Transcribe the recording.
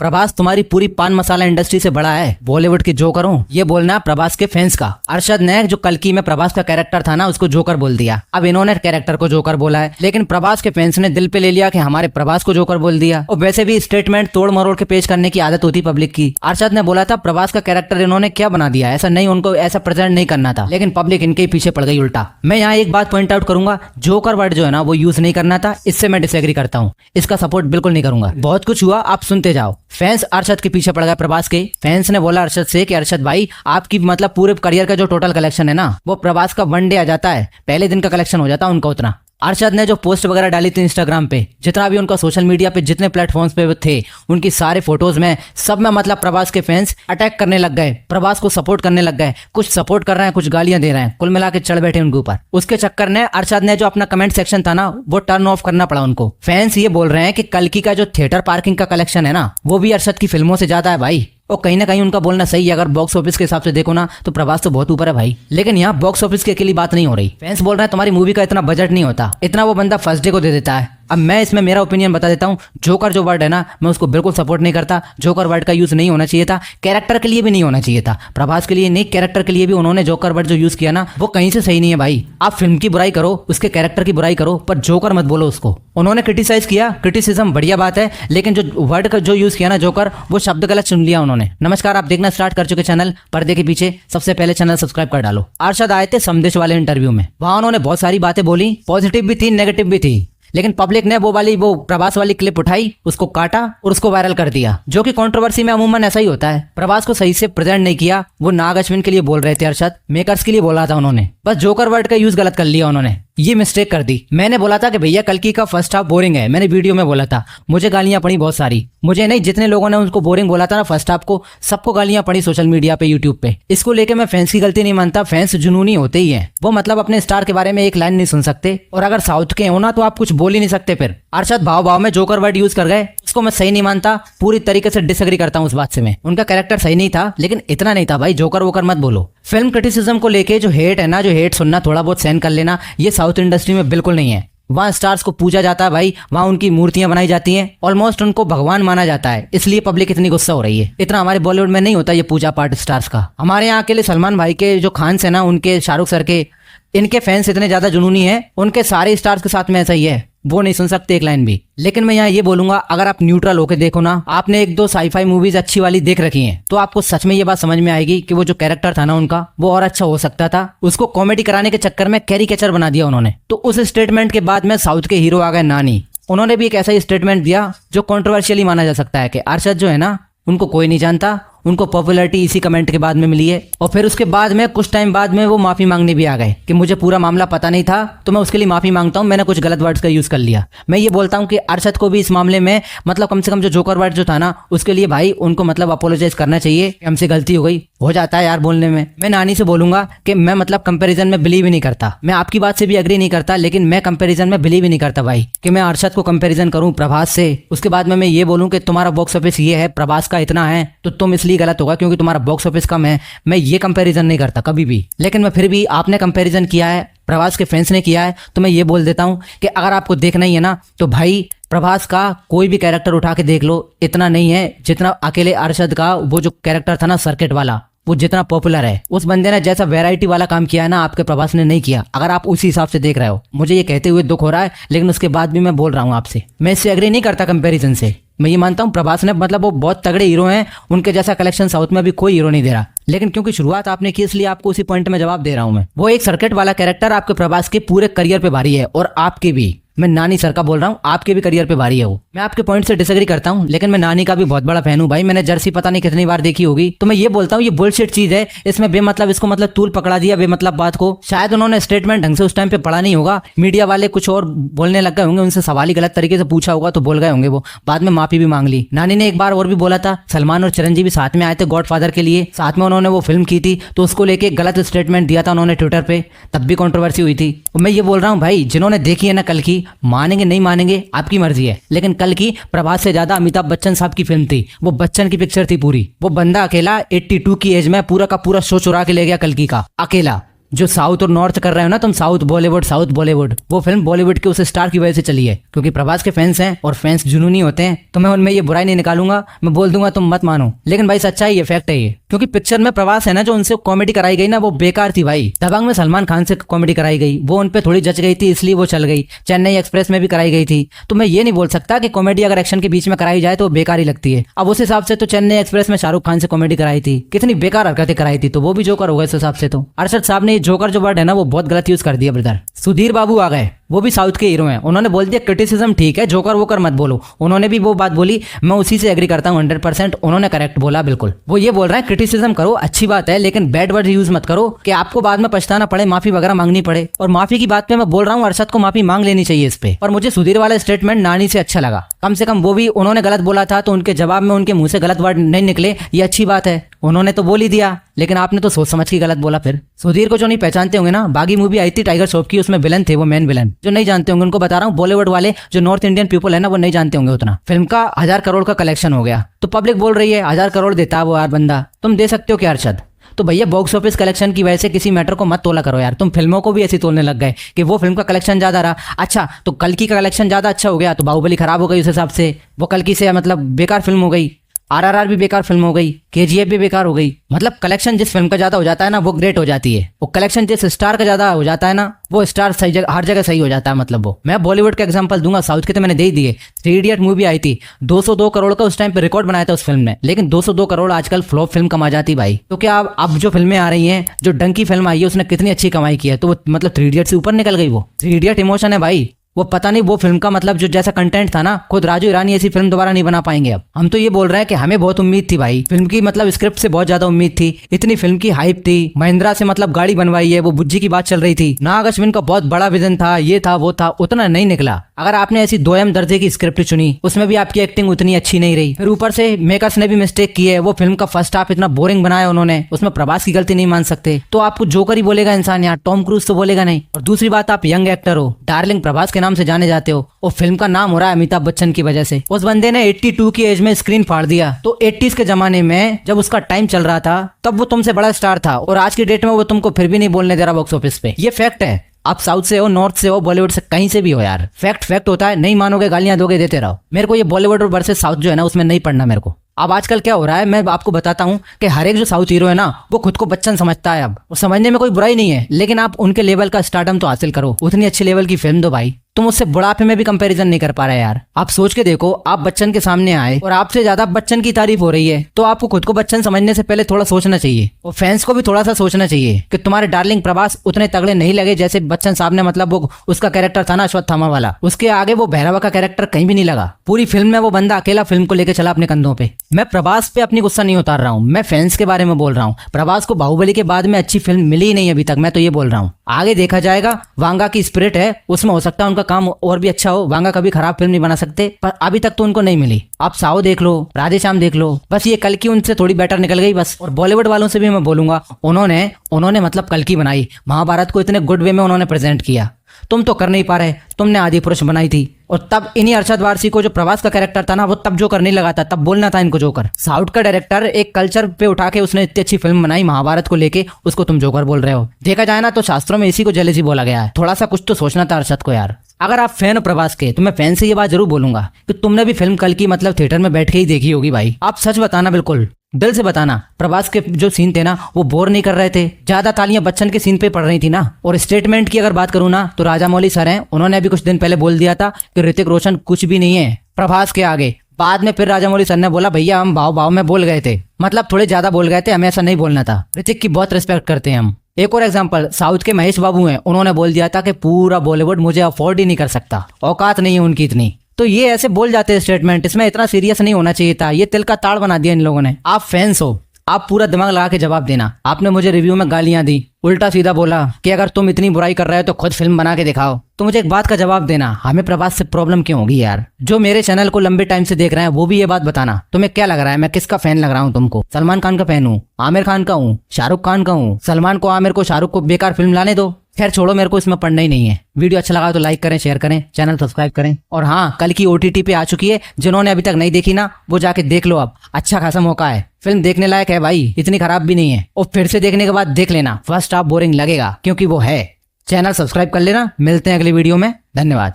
प्रभास तुम्हारी पूरी पान मसाला इंडस्ट्री से बड़ा है, बॉलीवुड की जोकर हूँ, ये बोलना प्रभास के फैंस का। अरशद ने जो कल्कि में प्रभास का कैरेक्टर था ना, उसको जोकर बोल दिया। अब इन्होंने कैरेक्टर को जोकर बोला है, लेकिन प्रभास के फैंस ने दिल पे ले लिया कि हमारे प्रभास को जोकर बोल दिया। और वैसे भी स्टेटमेंट तोड़ मरोड़ के पेश करने की आदत होती पब्लिक की। अरशद ने बोला था प्रभास का कैरेक्टर इन्होंने क्या बना दिया, ऐसा नहीं, उनको ऐसा प्रेजेंट नहीं करना था, लेकिन पब्लिक इनके पीछे पड़ गई उल्टा। मैं यहाँ एक बात पॉइंट आउट करूंगा, जोकर वर्ड जो है ना वो यूज नहीं करना था, इससे मैं डिसएग्री करता हूँ, इसका सपोर्ट बिल्कुल नहीं करूंगा। बहुत कुछ हुआ, आप सुनते जाओ। फैंस अरशद के पीछे पड़ गए प्रभास के। फैंस ने बोला अरशद से कि अरशद भाई आपकी मतलब पूरे करियर का जो टोटल कलेक्शन है ना, वो प्रभास का वन डे आ जाता है, पहले दिन का कलेक्शन हो जाता है उनका उतना। अरशद ने जो पोस्ट वगैरह डाली थी इंस्टाग्राम पे, जितना भी उनका सोशल मीडिया पे जितने प्लेटफॉर्म्स पे थे, उनकी सारे फोटोज में सब में मतलब प्रभास के फैंस अटैक करने लग गए, प्रभास को सपोर्ट करने लग गए। कुछ सपोर्ट कर रहे हैं, कुछ गालियां दे रहे हैं, कुल मिला के चढ़ बैठे उनके ऊपर। उसके चक्कर में अरशद ने जो अपना कमेंट सेक्शन था ना, वो टर्न ऑफ करना पड़ा उनको। फैंस ये बोल रहे हैं कि कल्कि का जो थिएटर पार्किंग का कलेक्शन है ना, वो भी अरशद की फिल्मों से ज्यादा है भाई। और कहीं ना कहीं उनका बोलना सही है, अगर बॉक्स ऑफिस के हिसाब से देखो ना तो प्रभास तो बहुत ऊपर है भाई। लेकिन यहाँ बॉक्स ऑफिस की अकेली बात नहीं हो रही। फैंस बोल रहे हैं तुम्हारी मूवी का इतना बजट नहीं होता, इतना वो बंदा फर्स्ट डे को दे देता है। अब मैं इसमें मेरा ओपिनियन बता देता हूँ। जोकर जो वर्ड है ना, मैं उसको बिल्कुल सपोर्ट नहीं करता। जोकर वर्ड का यूज नहीं होना चाहिए था, कैरेक्टर के लिए भी नहीं होना चाहिए था, प्रभास के लिए नहीं, कैरेक्टर के लिए भी उन्होंने जोकर वर्ड जो यूज किया ना, वो कहीं से सही नहीं है भाई। आप फिल्म की बुराई करो, उसके कैरेक्टर की बुराई करो, पर जोकर मत बोलो उसको। उन्होंने क्रिटिसाइज किया, क्रिटिसिज्म बढ़िया बात है, लेकिन जो वर्ड का जो यूज किया ना जोकर, वो शब्द गलत चुन लिया उन्होंने। नमस्कार, आप देखना स्टार्ट कर चुके चैनल पर्दे के पीछे, सबसे पहले चैनल सब्सक्राइब कर डालो। अरशद आए थे संदेश वाले इंटरव्यू में, वहां उन्होंने बहुत सारी बातें बोली, पॉजिटिव भी थी, नेगेटिव भी थी, लेकिन पब्लिक ने वो प्रभास वाली क्लिप उठाई, उसको काटा और उसको वायरल कर दिया, जो कि कंट्रोवर्सी में अमूमन ऐसा ही होता है। प्रभास को सही से प्रेजेंट नहीं किया। वो नाग अश्विन के लिए बोल रहे थे, अरशद मेकर्स के लिए बोला था उन्होंने, बस जोकर वर्ड का यूज गलत कर लिया उन्होंने, ये मिस्टेक कर दी। मैंने बोला था कि भैया कल्कि का फर्स्ट हाफ बोरिंग है, मैंने वीडियो में बोला था, मुझे गालियां पड़ी बहुत सारी, मुझे नहीं, जितने लोगों ने उसको बोरिंग बोला था ना फर्स्ट हाफ को, सबको गालियां पड़ी सोशल मीडिया पे, यूट्यूब पे। इसको लेके मैं फैंस की गलती नहीं मानता, फैंस जुनूनी होते ही हैं, वो मतलब अपने स्टार के बारे में एक लाइन नहीं सुन सकते, और अगर साउथ के हो ना तो आप कुछ बोल ही नहीं सकते। फिर अरशद भाव में जोकर वर्ड यूज कर गए, उसको मैं सही नहीं मानता, पूरी तरीके से डिसएग्री करता हूँ उस बात से। मैं उनका कैरेक्टर सही नहीं था, लेकिन इतना नहीं था भाई, जोकर वोकर मत बोलो। फिल्म क्रिटिसिज्म को लेके जो हेट है ना, जो हेट सुनना थोड़ा बहुत सहन कर लेना, ये साउथ इंडस्ट्री में बिल्कुल नहीं है। वहाँ स्टार्स को पूजा जाता है भाई, वहाँ उनकी मूर्तियां बनाई जाती हैं, ऑलमोस्ट उनको भगवान माना जाता है, इसलिए पब्लिक इतनी गुस्सा हो रही है। इतना हमारे बॉलीवुड में नहीं होता ये पूजा पाठ स्टार्स का। हमारे यहाँ के लिए सलमान भाई के जो खान है ना, उनके, शाहरुख सर के, इनके फैंस इतने ज्यादा जुनूनी है, उनके सारे स्टार्स के साथ में ऐसा ही है, वो नहीं सुन सकते एक लाइन भी। लेकिन मैं यहाँ ये बोलूंगा, अगर आप न्यूट्रल होकर देखो ना, आपने एक दो साईफाई मूवीज अच्छी वाली देख रखी हैं, तो आपको सच में ये बात समझ में आएगी कि वो जो कैरेक्टर था ना उनका, वो और अच्छा हो सकता था। उसको कॉमेडी कराने के चक्कर में कैरिकेचर बना दिया उन्होंने। तो उस स्टेटमेंट के बाद में साउथ के हीरो आ गए नानी, उन्होंने भी एक ऐसा ही स्टेटमेंट दिया जो कंट्रोवर्शियली माना जा सकता है कि अरशद जो है ना, उनको कोई नहीं जानता, उनको पॉपुलैरिटी इसी कमेंट के बाद में मिली है। और फिर उसके बाद में कुछ टाइम बाद में वो माफी मांगने भी आ गए कि मुझे पूरा मामला पता नहीं था, तो मैं उसके लिए माफी मांगता हूं, मैंने कुछ गलत वर्ड्स का यूज कर लिया। मैं ये बोलता हूं कि अरशद को भी इस मामले में मतलब कम से कम जो जोकर वर्ड जो था ना, उसके लिए भाई उनको मतलब अपोलोजाइज करना चाहिए, हमसे गलती हो गई, हो जाता है यार बोलने में। मैं नानी से बोलूंगा कि मैं मतलब कंपैरिजन में बिलीव ही नहीं करता, मैं आपकी बात से भी एग्री नहीं करता, लेकिन मैं कंपैरिजन में बिलीव ही नहीं करता भाई, कि मैं अरशद को कंपैरिजन करूं प्रभास से। उसके बाद में मैं ये बोलूं कि तुम्हारा बॉक्स ऑफिस ये है, प्रभास का इतना है, तो तुम इसलिए गलत होगा क्योंकि तुम्हारा बॉक्स ऑफिस कम है। मैं ये कंपैरिजन नहीं करता कभी भी, लेकिन मैं फिर भी, आपने कंपैरिजन किया है, प्रभास के फैंस ने किया है, तो मैं ये बोल देता हूं कि अगर आपको देखना ही है ना, तो भाई प्रभास का कोई भी कैरेक्टर उठा के देख लो, इतना नहीं है जितना अकेले अरशद का वो जो कैरेक्टर था ना सर्किट वाला, वो जितना पॉपुलर है। उस बंदे ने जैसा वैरायटी वाला काम किया है ना, आपके प्रभास ने नहीं किया। अगर आप उसी हिसाब से देख रहे हो, मुझे ये कहते हुए दुख हो रहा है, लेकिन उसके बाद भी मैं बोल रहा हूँ आपसे, मैं इससे एग्री नहीं करता कंपैरिजन से। मैं ये मानता हूँ प्रभास ने मतलब वो बहुत तगड़े हीरो हैं, उनके जैसा कलेक्शन साउथ में भी कोई हीरो नहीं दे रहा, लेकिन क्योंकि शुरुआत आपने की इसलिए आपको उसी पॉइंट में जवाब दे रहा हूँ मैं। वो एक सर्किट वाला कैरेक्टर आपके प्रभास के पूरे करियर पे भारी है, और आपके भी, मैं नानी सर का बोल रहा हूँ, आपके भी करियर पे भारी है वो। मैं आपके पॉइंट से डिसएग्री करता हूँ, लेकिन मैं नानी का भी बहुत बड़ा फैन हूँ भाई, मैंने जर्सी पता नहीं कितनी बार देखी होगी। तो मैं ये बोलता हूँ ये बुलशिट चीज है, इसमें बेमतलब इसको मतलब तूल पकड़ा दिया बेमतलब बात को। शायद उन्होंने स्टेटमेंट ढंग से उस टाइम पे पढ़ा नहीं होगा, मीडिया वाले कुछ और बोलने लग गए होंगे, उनसे सवाल ही गलत तरीके से पूछा होगा तो बोल गए होंगे, वो बाद में माफी भी मांग ली। नानी ने एक बार और भी बोला था, सलमान और चिरंजीवी साथ में आए थे गॉडफादर के लिए, साथ में उन्होंने वो फिल्म की थी, तो उसको लेके गलत स्टेटमेंट दिया था उन्होंने ट्विटर पे, तब भी कंट्रोवर्सी हुई थी। और मैं ये बोल रहा हूँ भाई, जिन्होंने देखी है ना कल्कि, मानेंगे नहीं मानेंगे आपकी मर्जी है, लेकिन कल्कि प्रभास से ज्यादा अमिताभ बच्चन साहब की फिल्म थी, वो बच्चन की पिक्चर थी पूरी। वो बंदा अकेला 82 की एज में पूरा का पूरा शो चुरा के ले गया कल्कि का, अकेला। जो साउथ और नॉर्थ कर रहे हो ना तुम, साउथ बॉलीवुड, वो फिल्म बॉलीवुड के उस स्टार की वजह से चली है, क्योंकि प्रभास के फैंस हैं और फैंस जुनूनी होते हैं। तो मैं उनमें ये बुराई नहीं निकालूंगा, मैं बोल दूंगा तुम मत मानो, लेकिन भाई सच्चाई है, फैक्ट है ये। क्योंकि पिक्चर में प्रभास है ना, जो उनसे कॉमेडी कराई गई ना वो बेकार थी भाई। दबंग में सलमान खान से कॉमेडी कराई गई, वो उनपे थोड़ी जच गई थी इसलिए वो चल गई। चेन्नई एक्सप्रेस में भी कराई गई थी। तो मैं ये नहीं बोल सकता कि कॉमेडी अगर एक्शन के बीच में कराई जाए तो वो बेकार ही लगती है। अब उस हिसाब से तो चेन्नई एक्सप्रेस में शाहरुख खान से कॉमेडी कराई थी, कितनी बेकार हरकतें कराई थी, तो वो भी जोकर होगा इस हिसाब से। तो अरशद साहब ने ये जोकर जो वर्ड है ना वो बहुत गलत यूज कर दिया ब्रदर। सुधीर बाबू आ गए, वो भी साउथ के हीरो हैं, उन्होंने बोल दिया क्रिटिसिज्म ठीक है, जोकर वोकर मत बोलो। उन्होंने भी वो बात बोली, मैं उसी से एग्री करता हूँ 100%। उन्होंने करेक्ट बोला बिल्कुल। वो ये बोल रहे हैं क्रिटिसिज्म करो अच्छी बात है, लेकिन बैड वर्ड यूज मत करो कि आपको बाद में पछताना पड़े, माफी वगैरह मांगनी पड़े। और माफी की बात पे मैं बोल रहा हूँ अरशद को माफी मांग लेनी चाहिए इस पे। पर मुझे सुधीर वाला स्टेटमेंट नानी से अच्छा लगा, कम से कम वो भी उन्होंने गलत बोला था तो उनके जवाब में उनके मुंह से गलत वर्ड नहीं निकले, ये अच्छी बात है। उन्होंने तो बोल ही दिया, लेकिन आपने तो सोच समझ के गलत बोला। फिर सुधीर को जो नहीं पहचानते होंगे ना, बागी मूवी आई थी टाइगर श्रॉफ की, उसमें विलन थे वो, मेन विलन। जो नहीं जानते होंगे उनको बता रहा हूँ, बॉलीवुड वाले जो नॉर्थ इंडियन पीपल है ना वो नहीं जानते होंगे उतना। फिल्म का 1000 करोड़ का कलेक्शन हो गया, तो पब्लिक बोल रही है 1000 करोड़ देता वो यार बंदा, तुम दे सकते हो क्या अरशद? तो भैया बॉक्स ऑफिस कलेक्शन की वजह से किसी मैटर को मत तोला करो यार। तुम फिल्मों को भी ऐसी तोलने लग गए कि वो फिल्म का कलेक्शन ज्यादा रहा, अच्छा तो कल्कि का कलेक्शन ज्यादा अच्छा हो गया तो बाहुबली खराब हो गई उस हिसाब से, वो कल्कि से मतलब बेकार फिल्म हो गई। RRR भी बेकार फिल्म हो गई, KGF भी बेकार हो गई। मतलब कलेक्शन जिस फिल्म का ज्यादा हो जाता है ना वो ग्रेट हो जाती है, वो कलेक्शन जिस स्टार का ज्यादा हो जाता है ना वो स्टार सही जगह हर जगह सही हो जाता है। मतलब वो मैं बॉलीवुड का एग्जांपल दूंगा, साउथ के तो मैंने दे ही दिए। 3 इडियट मूवी आई थी, 202 करोड़ का उस टाइम पे रिकॉर्ड बनाया था उस फिल्म ने, लेकिन 202 करोड़ आजकल फ्लॉप फिल्म कमा जाती भाई। तो क्या अब जो फिल्में आ रही हैं, जो डंकी फिल्म आई है उसने कितनी अच्छी कमाई की है, तो वो मतलब 3 इडियट से ऊपर निकल गई। वो 3 इडियट इमोशन है भाई, वो पता नहीं वो फिल्म का मतलब जो जैसा कंटेंट था ना, खुद राजू ईरानी ऐसी फिल्म दोबारा नहीं बना पाएंगे। अब हम तो ये बोल रहे हैं कि हमें बहुत उम्मीद थी भाई फिल्म की, मतलब स्क्रिप्ट से बहुत ज्यादा उम्मीद थी, इतनी फिल्म की हाइप थी, महिंद्रा से मतलब गाड़ी बनवाई है, वो बुज्जी की बात चल रही थी, नाग अश्विन का बहुत बड़ा विजन था, ये था वो था, उतना नहीं निकला। अगर आपने ऐसी 2M दर्जे की स्क्रिप्ट चुनी, उसमें भी आपकी एक्टिंग उतनी अच्छी नहीं रही, फिर ऊपर से मेकर्स ने भी मिस्टेक की है, वो फिल्म का फर्स्ट हाफ इतना बोरिंग बनाया उन्होंने, उसमें प्रभास की गलती नहीं मान सकते, तो आपको जोकर ही बोलेगा इंसान यार, टॉम क्रूज तो बोलेगा नहीं। और दूसरी बात, आप यंग एक्टर हो, डार्लिंग प्रभास के नाम से जाने जाते हो, और फिल्म का नाम हो रहा है अमिताभ बच्चन की वजह से। उस बंदे ने 82 की एज में स्क्रीन फाड़ दिया, तो 80s के जमाने में जब उसका टाइम चल रहा था तब वो तुमसे बड़ा स्टार था, और आज की डेट में वो तुमको फिर भी नहीं बोलने दे रहा बॉक्स ऑफिस पे। ये फैक्ट है। आप साउथ से हो, नॉर्थ से हो, बॉलीवुड से, कहीं से भी हो यार, फैक्ट होता है। नहीं मानोगे, गालियां दोगे, देते रहो। मेरे को ये बॉलीवुड और वर्सेस साउथ जो है ना उसमें नहीं पढ़ना मेरे को। अब आजकल क्या हो रहा है मैं आपको बताता हूँ कि हर एक जो साउथ हीरो है ना वो खुद को बच्चन समझता है। अब वो समझने में कोई बुराई नहीं है, लेकिन आप उनके लेवल का स्टारडम तो हासिल करो, उतनी अच्छी लेवल की फिल्म दो भाई। तुम उससे बुढ़ापे में भी कंपैरिजन नहीं कर पा रहे यार। आप सोच के देखो, आप बच्चन के सामने आए और आपसे ज्यादा बच्चन की तारीफ हो रही है, तो आपको खुद को बच्चन समझने से पहले थोड़ा सोचना चाहिए, और फैंस को भी थोड़ा सा सोचना चाहिए कि तुम्हारे डार्लिंग प्रभास उतने तगड़े नहीं लगे जैसे बच्चन साहब ने, मतलब वो उसका कैरेक्टर था ना अश्वत्थामा वाला, उसके आगे वो भैरवा का कैरेक्टर कहीं भी नहीं लगा। पूरी फिल्म में वो बंदा अकेला फिल्म को लेकर चला अपने कंधों पे। मैं प्रभास पे अपनी गुस्सा नहीं उतार रहा हूँ, मैं फैंस के बारे में बोल रहा हूँ। प्रभास को बाहुबली के बाद में अच्छी फिल्म मिली ही नहीं अभी तक, मैं तो ये बोल रहा हूँ। आगे देखा जाएगा, वांगा की स्पिरिट है, उसमें हो सकता है उनका काम और भी अच्छा हो। वांगा कभी खराब फिल्म नहीं बना सकते, पर अभी तक तो उनको नहीं मिली। आप साओ देख लो, राधेश्याम देख लो, बस ये कल की उनसे थोड़ी बेटर निकल गई बस। और बॉलीवुड वालों से भी मैं बोलूंगा, उन्होंने मतलब कल की बनाई, महाभारत को इतने गुड वे में उन्होंने प्रेजेंट किया, तुम तो कर नहीं पा रहे। तुमने आदि पुरुष बनाई थी, और तब इन्हीं अरशद वारसी को जो प्रभास का कैरेक्टर था ना वो तब जोकर नहीं लगा था, तब बोलना था इनको जोकर। साउथ का डायरेक्टर एक कल्चर पे उठा के उसने इतनी अच्छी फिल्म बनाई महाभारत को लेके, उसको तुम जोकर बोल रहे हो। देखा जाए ना तो शास्त्रों में इसी को जेलसी बोला गया है। थोड़ा सा कुछ तो सोचना था अरशद को यार। अगर आप फैन हो प्रभास के, तो मैं फैन से ये बात जरूर बोलूंगा कि तुमने भी फिल्म कल की मतलब थिएटर में बैठ के ही देखी होगी भाई। आप सच बताना, बिल्कुल दिल से बताना, प्रभास के जो सीन थे ना वो बोर नहीं कर रहे थे, ज्यादा तालियां बच्चन के सीन पे पड़ रही थी ना। और स्टेटमेंट की अगर बात करूँ ना तो राजामौली सर हैं, उन्होंने अभी कुछ दिन पहले बोल दिया था कि ऋतिक रोशन कुछ भी नहीं है प्रभास के आगे। बाद में फिर राजामौली सर ने बोला भैया हम भाव में बोल गए थे, मतलब थोड़े ज्यादा बोल गए थे, हमें ऐसा नहीं बोलना था। ऋतिक की बहुत रिस्पेक्ट करते हैं हम। एक और एग्जांपल, साउथ के महेश बाबू हैं, उन्होंने बोल दिया था कि पूरा बॉलीवुड मुझे अफोर्ड ही नहीं कर सकता, औकात नहीं है उनकी इतनी। तो ये ऐसे बोल जाते हैं स्टेटमेंट, इसमें इतना सीरियस नहीं होना चाहिए था। ये तिल का ताड़ बना दिया इन लोगों ने। आप फैंस हो, आप पूरा दिमाग लगा के जवाब देना। आपने मुझे रिव्यू में गालियां दी, उल्टा सीधा बोला कि अगर तुम इतनी बुराई कर रहे हो तो खुद फिल्म बना के दिखाओ। तो मुझे एक बात का जवाब देना, हमें प्रभास से प्रॉब्लम क्यों होगी यार? जो मेरे चैनल को लंबे टाइम से देख रहे हैं वो भी ये बात बताना, तुम्हें क्या लग रहा है मैं किसका फैन लग रहा हूँ तुमको? सलमान खान का फैन हूँ, आमिर खान का हूँ, शाहरुख खान का हूँ। सलमान को, आमिर को, शाहरुख को बेकार फिल्म लाने दो, खैर छोड़ो, मेरे को इसमें पढ़ना ही नहीं है। वीडियो अच्छा लगा तो लाइक करें, शेयर करें, चैनल सब्सक्राइब करें। और हाँ, कल की OTT पे आ चुकी है, जिन्होंने अभी तक नहीं देखी ना वो जाके देख लो। अब अच्छा खासा मौका है, फिल्म देखने लायक है भाई, इतनी खराब भी नहीं है। और फिर से देखने के बाद देख लेना, फर्स्ट हाफ बोरिंग लगेगा क्योंकि वो है। चैनल सब्सक्राइब कर लेना। मिलते हैं अगली वीडियो में, धन्यवाद।